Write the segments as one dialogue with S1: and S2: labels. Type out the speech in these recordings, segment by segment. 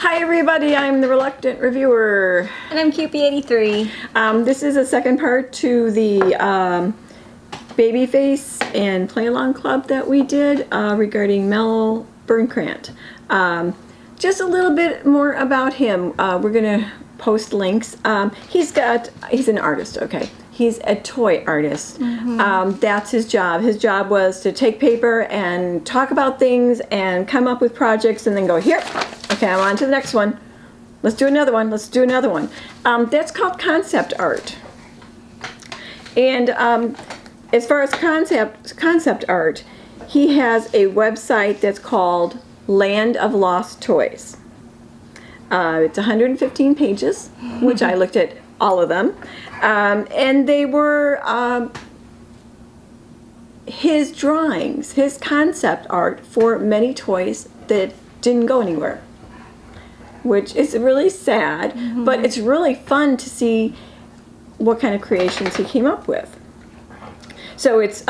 S1: Hi everybody, I'm the Reluctant Reviewer.
S2: And I'm Kewpie83.
S1: This is a second part to the Babyface and Play Along Club that we did regarding Mel Birnkrant. Just a little bit more about him. We're going to post links. He's an artist, okay. He's a toy artist. Mm-hmm. That's his job. His job was to take paper and talk about things and come up with projects and then go, here, okay, I'm on to the next one. Let's do another one. Let's do another one. That's called concept art. And as far as concept art, he has a website that's called Land of Lost Toys. It's 115 pages, which I looked at all of them. And they were his drawings, his concept art for many toys that didn't go anywhere, which is really sad, mm-hmm. but it's really fun to see what kind of creations he came up with. So it's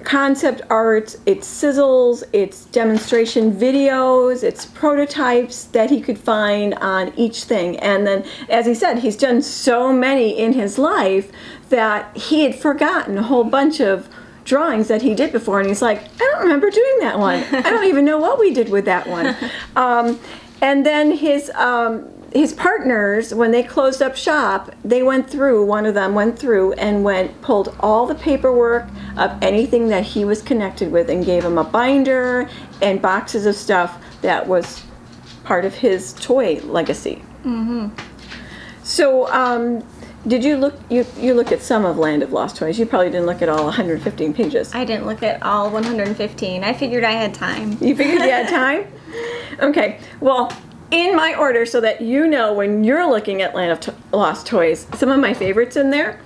S1: concept art, it's sizzles, it's demonstration videos, it's prototypes that he could find on each thing. And then, as he said, he's done so many in his life that he had forgotten a whole bunch of drawings that he did before, and he's like, I don't remember doing that one. I don't even know what we did with that one. And then his partners, when they closed up shop, one of them went through and pulled all the paperwork of anything that he was connected with and gave him a binder and boxes of stuff that was part of his toy legacy. Mm-hmm. So, did you look? You looked at some of Land of Lost Toys. You probably didn't look at all 115 pages.
S2: I didn't look at all 115. I figured I had time.
S1: You figured you had time? Okay. Well, in my order, so that you know when you're looking at Land of Lost Toys, some of my favorites in there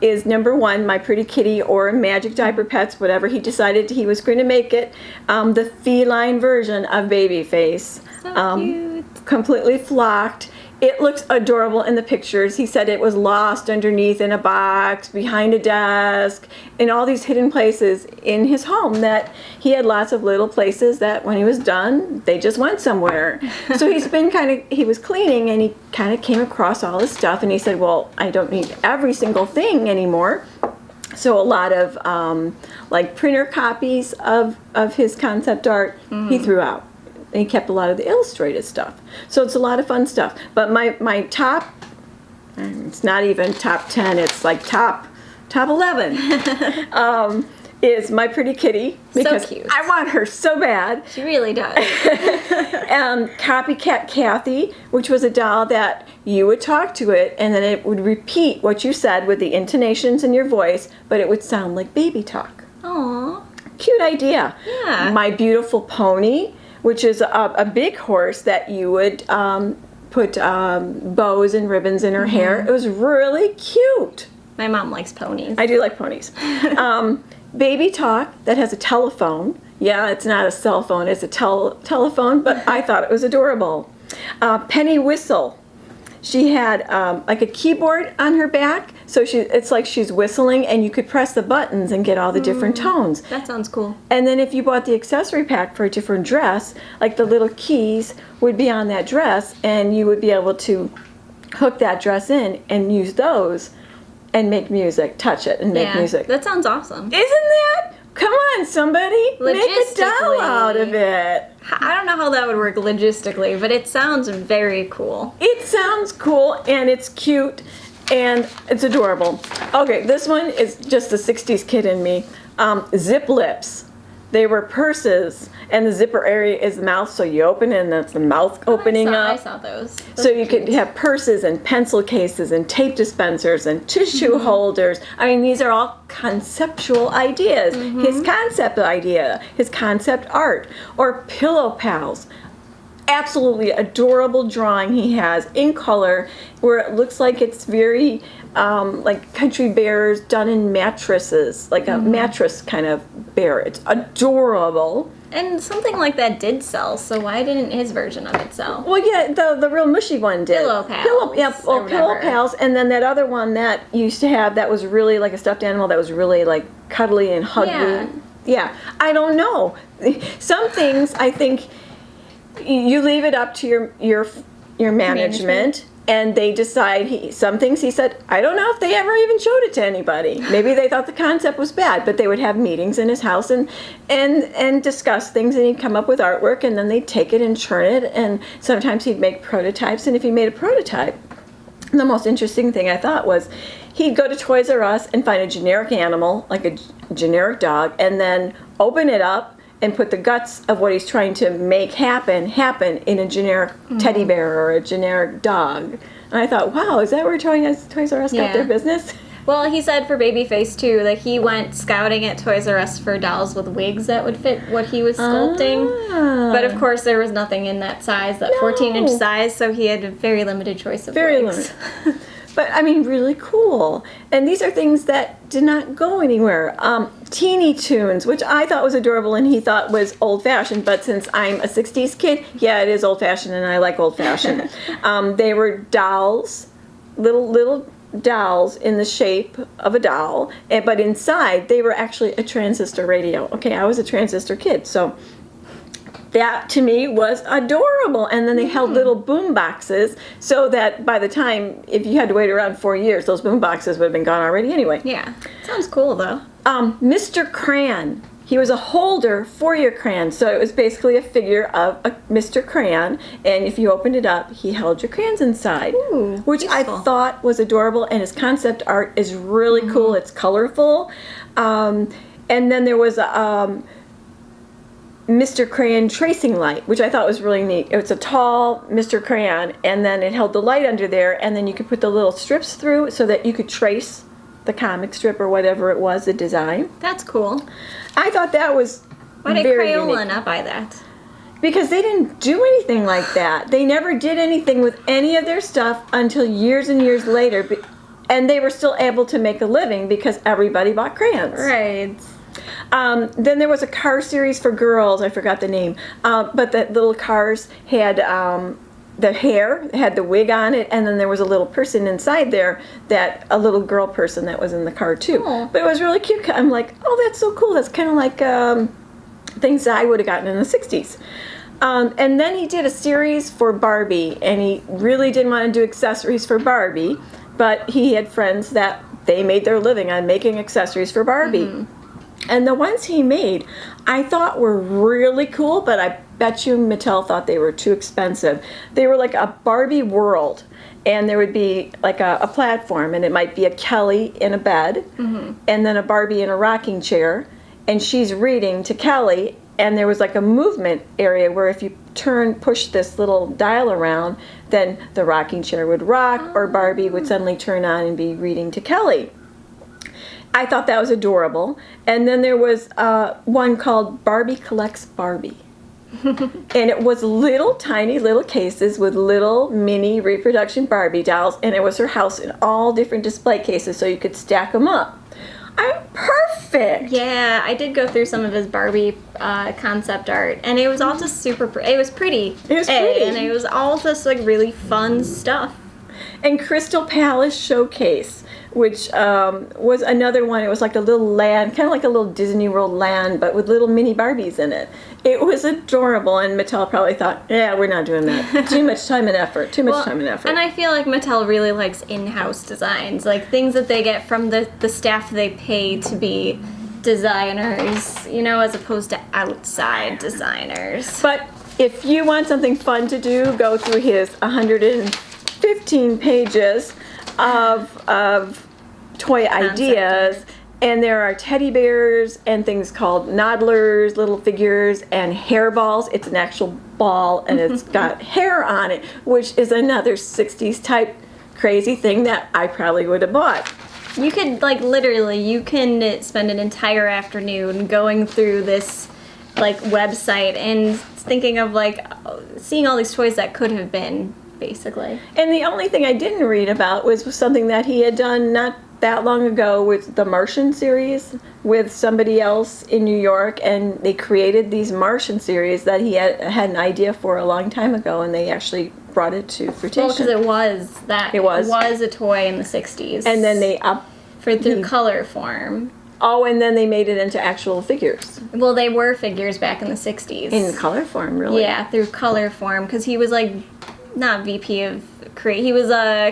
S1: is number 1, My Pretty Kitty or Magic Diaper Pets, whatever he decided he was going to make it. The feline version of Babyface.
S2: So cute.
S1: Completely flocked. It looks adorable in the pictures. He said it was lost underneath in a box, behind a desk, in all these hidden places in his home, that he had lots of little places that when he was done, they just went somewhere. So he was cleaning and he kind of came across all this stuff and he said, well, I don't need every single thing anymore. So a lot of like printer copies of his concept art he threw out. And he kept a lot of the illustrated stuff. So it's a lot of fun stuff. But my top, it's not even top 10, it's like top 11, is My Pretty Kitty. Because
S2: so cute.
S1: I want her so bad.
S2: She really does.
S1: Copycat Kathy, which was a doll that you would talk to it and then it would repeat what you said with the intonations in your voice, but it would sound like baby talk.
S2: Aww.
S1: Cute idea.
S2: Yeah.
S1: My Beautiful Pony, which is a big horse that you would put bows and ribbons in her hair. It was really cute.
S2: My mom likes ponies.
S1: I do like ponies. Baby Talk, that has a telephone. Yeah, it's not a cell phone, it's a telephone, but I thought it was adorable. Penny Whistle. She had like a keyboard on her back, so it's like she's whistling, and you could press the buttons and get all the different tones.
S2: That sounds cool.
S1: And then if you bought the accessory pack for a different dress, like the little keys would be on that dress, and you would be able to hook that dress in and use those and make music, touch it and make music.
S2: That sounds awesome.
S1: Isn't that? Come on, somebody. Make a doll out of it.
S2: I don't know how that would work logistically, but it sounds very cool.
S1: It sounds cool, and it's cute, and it's adorable. Okay, this one is just the 60s kid in me. Zip lips. They were purses, and the zipper area is the mouth, so you open it, and that's the mouth opening up.
S2: I saw those.
S1: So you could have purses and pencil cases and tape dispensers and tissue holders. I mean, these are all conceptual ideas. His concept idea, his concept art, or pillow pals. Absolutely adorable drawing he has in color, where it looks like it's very like country bears done in mattresses, like a mattress kind of bear. It's adorable.
S2: And something like that did sell, so why didn't his version of it sell?
S1: Well, yeah, the real mushy one did.
S2: Pillow Pals.
S1: Pillow Pals, and then that other one that used to have that was really like a stuffed animal that was really like cuddly and huggy. Yeah, I don't know. Some things I think you leave it up to your management. And they decide, some things he said, I don't know if they ever even showed it to anybody. Maybe they thought the concept was bad, but they would have meetings in his house and discuss things, and he'd come up with artwork, and then they'd take it and churn it, and sometimes he'd make prototypes, and if he made a prototype, the most interesting thing I thought was he'd go to Toys R Us and find a generic animal, like a generic dog, and then open it up and put the guts of what he's trying to make happen in a generic teddy bear or a generic dog. And I thought, wow, is that where Toys R Us got their business?
S2: Well, he said for Babyface, too, that he went scouting at Toys R Us for dolls with wigs that would fit what he was sculpting. But, of course, there was nothing in that size, that 14-inch size, so he had a very limited choice of wigs.
S1: Limited. But, I mean, really cool. And these are things that did not go anywhere. Teeny Toons, which I thought was adorable and he thought was old-fashioned, but since I'm a 60s kid, yeah, it is old-fashioned and I like old-fashioned. They were dolls, little dolls in the shape of a doll, but inside they were actually a transistor radio. Okay, I was a transistor kid, so that to me was adorable. And then they held little boom boxes so that by the time, if you had to wait around 4 years, those boom boxes would have been gone already anyway.
S2: Yeah, sounds cool though.
S1: Mr. Crayon. He was a holder for your crayon, so it was basically a figure of a Mr. Crayon, and if you opened it up, he held your crayons inside, which
S2: useful.
S1: I thought was adorable, and his concept art is really cool. It's colorful. And then there was a Mr. Crayon tracing light, which I thought was really neat. It was a tall Mr. Crayon, and then it held the light under there, and then you could put the little strips through so that you could trace the comic strip or whatever it was, the design.
S2: That's cool.
S1: I thought that was
S2: Why did
S1: very
S2: Crayola
S1: unique.
S2: not buy that?
S1: Because they didn't do anything like that. They never did anything with any of their stuff until years and years later, and they were still able to make a living because everybody bought crayons.
S2: Right.
S1: Then there was a car series for girls. I forgot the name. But the little cars had the hair, had the wig on it, and then there was a little person inside there, a little girl person that was in the car too.
S2: Oh.
S1: But it was really cute. I'm like, oh, that's so cool. That's kind of like things that I would have gotten in the 60s. And then he did a series for Barbie, and he really didn't want to do accessories for Barbie, but he had friends that they made their living on making accessories for Barbie. And the ones he made, I thought were really cool, but I bet you Mattel thought they were too expensive. They were like a Barbie world, and there would be like a platform, and it might be a Kelly in a bed, and then a Barbie in a rocking chair, and she's reading to Kelly, and there was like a movement area where if you push this little dial around, then the rocking chair would rock, or Barbie would suddenly turn on and be reading to Kelly. I thought that was adorable. And then there was one called Barbie Collects Barbie. And it was tiny little cases with little mini reproduction Barbie dolls, and it was her house in all different display cases so you could stack them up. Perfect!
S2: Yeah, I did go through some of his Barbie concept art, and it was all just super it was pretty.
S1: It was pretty.
S2: And it was all just like really fun stuff.
S1: And Crystal Palace Showcase, which was another one. It was like a little land, kind of like a little Disney World land, but with little mini Barbies in it. It was adorable, and Mattel probably thought, yeah, we're not doing that. Too much time and effort.
S2: And I feel like Mattel really likes in-house designs, like things that they get from the staff they pay to be designers, as opposed to outside designers.
S1: But if you want something fun to do, go through his 115 pages of toy ideas, and there are teddy bears and things called noddlers, little figures, and hairballs. It's an actual ball, and it's got hair on it, which is another 60s type crazy thing that I probably would have bought.
S2: You could, you can spend an entire afternoon going through this, website and thinking of, seeing all these toys that could have been, basically.
S1: And the only thing I didn't read about was something that he had done not that long ago with the Martian series with somebody else in New York, and they created these Martian series that he had an idea for a long time ago, and they actually brought it to fruition.
S2: Well, because it was a toy in the 60s.
S1: And then they
S2: through Colorform.
S1: Oh, and then they made it into actual figures
S2: Well, they were figures back in the 60s.
S1: in color form, really.
S2: Yeah, through Colorform, because he was like not VP of he was a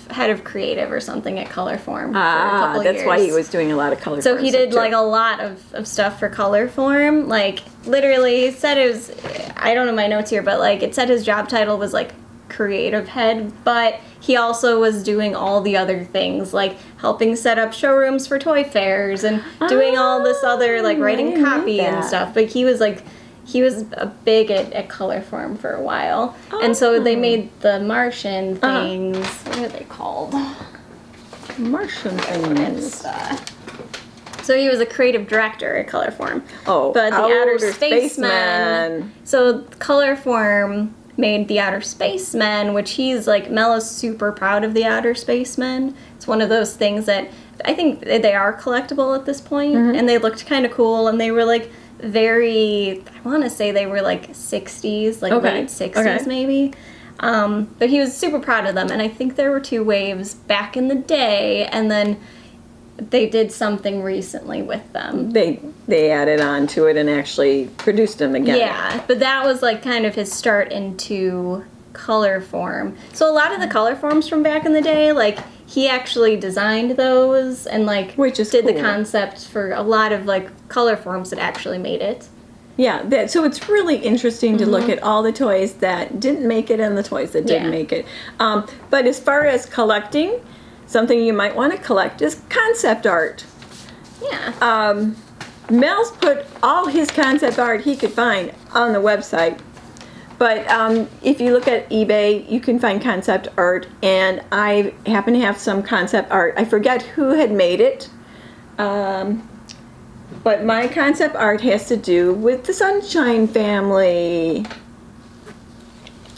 S2: head of creative or something at Colorform for a couple
S1: That's
S2: years.
S1: why he was doing a lot of color.
S2: So
S1: form
S2: he did
S1: stuff,
S2: like
S1: too.
S2: a lot of stuff for Colorform. Like literally, he said it was. I don't know my notes here, but like it said his job title was like creative head, but he also was doing all the other things like helping set up showrooms for toy fairs and doing all this other like
S1: I
S2: writing
S1: didn't know
S2: copy and
S1: that.
S2: stuff. But he was big at Colorform for a while, and so they made the Martian things. What are they called?
S1: Martian things.
S2: So he was a creative director at Colorform.
S1: Oh,
S2: But the Outer Spacemen.
S1: Spacemen.
S2: So Colorform made the Outer Spacemen, which he's like, Mel is super proud of the Outer Spacemen. It's one of those things that I think they are collectible at this point, and they looked kind of cool, and they were like very, I want to say they were like 60s, like late 60s maybe. But he was super proud of them, and I think there were 2 waves back in the day, and then they did something recently with them.
S1: They added on to it and actually produced them again.
S2: Yeah, but that was like kind of his start into Colorform. So a lot of the Colorforms from back in the day, like he actually designed those and like
S1: Which is
S2: did the
S1: cool.
S2: concept for a lot of like Colorforms that actually made it.
S1: Yeah, so it's really interesting to look at all the toys that didn't make it and the toys that did
S2: Yeah.
S1: make it. But as far as collecting, something you might want to collect is concept art.
S2: Yeah.
S1: Mel's put all his concept art he could find on the website. But if you look at eBay, you can find concept art, and I happen to have some concept art. I forget who had made it, but my concept art has to do with the Sunshine Family,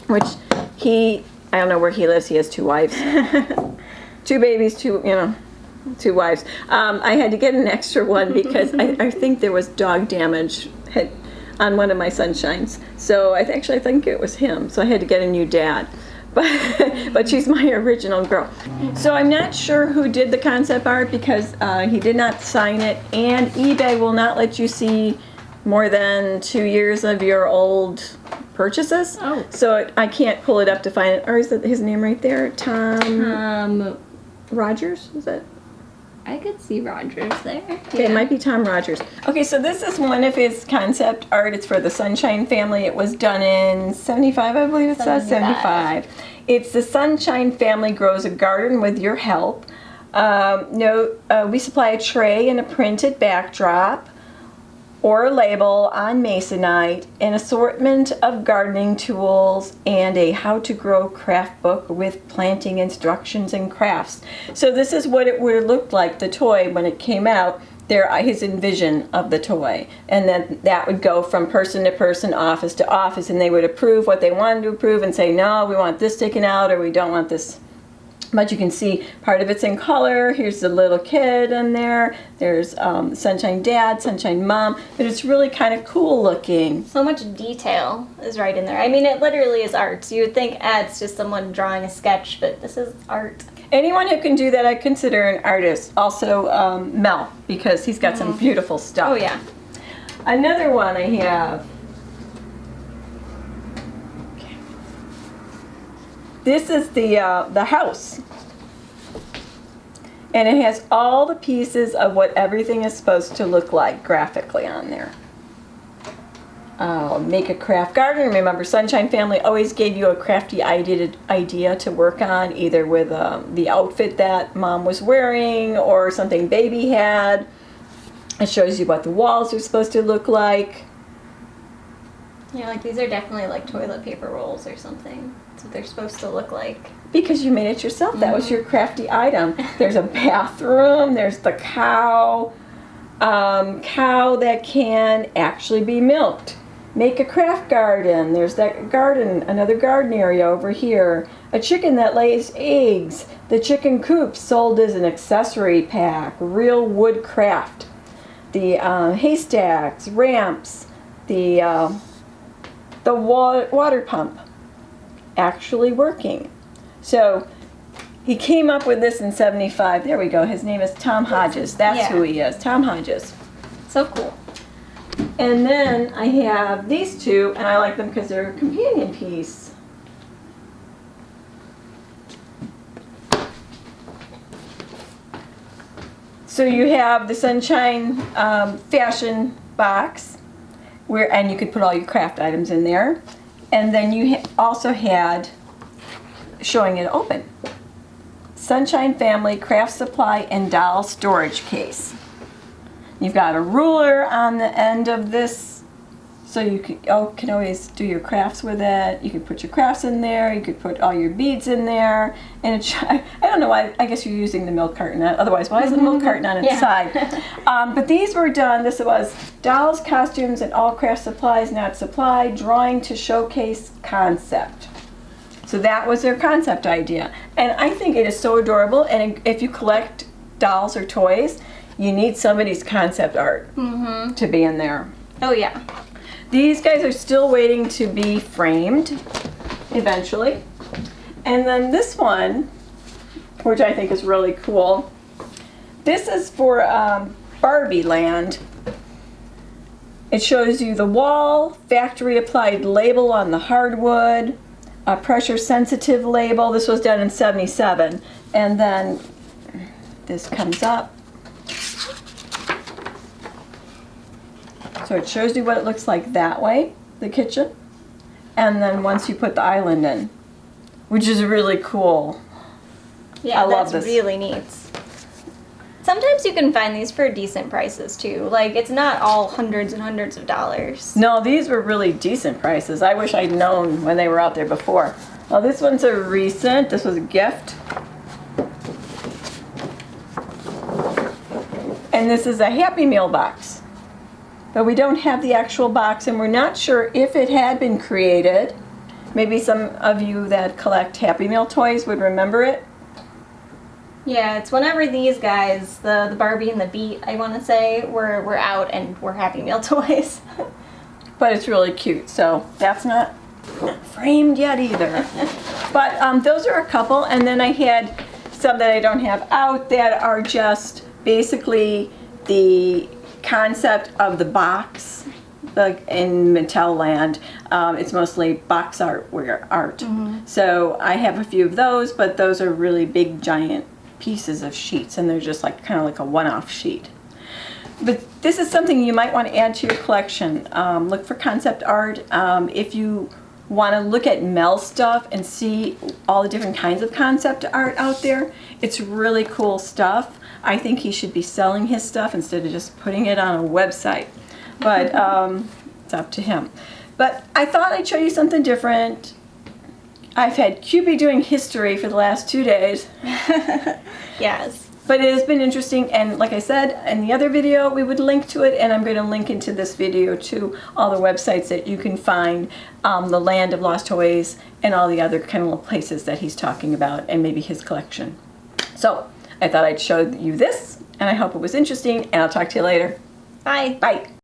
S1: which I don't know where he lives. He has 2 wives, 2 babies, 2 wives. I had to get an extra one because I think there was dog damage on one of my Sunshines. So I think it was him. So I had to get a new dad. But she's my original girl. So I'm not sure who did the concept art because he did not sign it, and eBay will not let you see more than 2 years of your old purchases.
S2: Oh.
S1: So I can't pull it up to find it. Or is it his name right there? Tom Rogers, is it?
S2: I could see Rogers there.
S1: Okay, it might be Tom Rogers. Okay, so this is one of his concept art. It's for the Sunshine Family. It was done in 75, I believe it says. 75. It's the Sunshine Family grows a garden with your help. We supply a tray and a printed backdrop or a label on Masonite, an assortment of gardening tools, and a how-to-grow craft book with planting instructions and crafts. So this is what it would have looked like, the toy, when it came out. There, his envision of the toy. And then that would go from person to person, office to office, and they would approve what they wanted to approve and say, no, we want this taken out, or we don't want this. But you can see part of it's in color. Here's the little kid in there. There's Sunshine Dad, Sunshine Mom. But it's really kind of cool looking.
S2: So much detail is right in there. I mean, it literally is art. So you would think, it's just someone drawing a sketch, but this is art.
S1: Anyone who can do that, I consider an artist. Also, Mel, because he's got some beautiful stuff.
S2: Oh, yeah.
S1: Another one I have. This is the house. And it has all the pieces of what everything is supposed to look like graphically on there. Make a craft garden. Remember, Sunshine Family always gave you a crafty idea to work on, either with the outfit that Mom was wearing or something Baby had. It shows you what the walls are supposed to look like.
S2: Yeah, like these are definitely like toilet paper rolls or something. That's what they're supposed to look like.
S1: Because you made it yourself. That was your crafty item. There's a bathroom. There's the cow. Cow that can actually be milked. Make a craft garden. There's that garden, another garden area over here. A chicken that lays eggs. The chicken coop sold as an accessory pack. Real wood craft. The haystacks, ramps, the water pump actually working. So He came up with this in 75. There we go. His name is Tom Hodges. That's
S2: Yeah.
S1: who he is, Tom Hodges.
S2: So cool.
S1: And then I have these two, and I like them because they're a companion piece. So you have the Sunshine fashion box, and you could put all your craft items in there. And then you also had, showing it open, Sunshine Family Craft Supply and Doll Storage Case. You've got a ruler on the end of this, so you can always do your crafts with it. You can put your crafts in there. You could put all your beads in there. And I don't know why. I guess you're using the milk carton. Otherwise, why is the milk carton on its
S2: Yeah.
S1: side? But these were done. This was dolls, costumes, and all craft supplies not supplied. Drawing to showcase concept. So that was their concept idea, and I think it is so adorable. And if you collect dolls or toys, you need somebody's concept art to be in there.
S2: Oh yeah.
S1: These guys are still waiting to be framed eventually. And then this one, which I think is really cool, this is for Barbie Land. It shows you the wall, factory applied label on the hardwood, a pressure sensitive label. This was done in 77. And then this comes up. So it shows you what it looks like that way, the kitchen. And then once you put the island in, which is really cool.
S2: Yeah,
S1: I love
S2: that's
S1: this.
S2: really neat. Sometimes you can find these for decent prices too. Like, it's not all hundreds and hundreds of dollars.
S1: No, these were really decent prices. I wish I'd known when they were out there before. Well, this one's a recent. This was a gift. And this is a Happy Meal box. But we don't have the actual box, and we're not sure if it had been created. Maybe some of you that collect Happy Meal toys would remember it.
S2: Yeah, it's whenever these guys, the Barbie and the Beat, I want to say, were out and were Happy Meal toys.
S1: But it's really cute, so that's not framed yet either. But those are a couple, and then I had some that I don't have out that are just basically the concept of the box. Like in Mattel land, it's mostly box art. So I have a few of those, but those are really big, giant pieces of sheets, and they're just like kind of like a one-off sheet. But this is something you might want to add to your collection. Look for concept art. If you want to look at Mel stuff and see all the different kinds of concept art out there, it's really cool stuff. I think he should be selling his stuff instead of just putting it on a website. But it's up to him. But I thought I'd show you something different. I've had Kewpie doing history for the last 2 days.
S2: Yes.
S1: But it has been interesting, and like I said in the other video, we would link to it, and I'm going to link into this video to all the websites that you can find the Land of Lost Toys and all the other kind of little places that he's talking about, and maybe his collection. So I thought I'd show you this, and I hope it was interesting, and I'll talk to you later.
S2: Bye.
S1: Bye.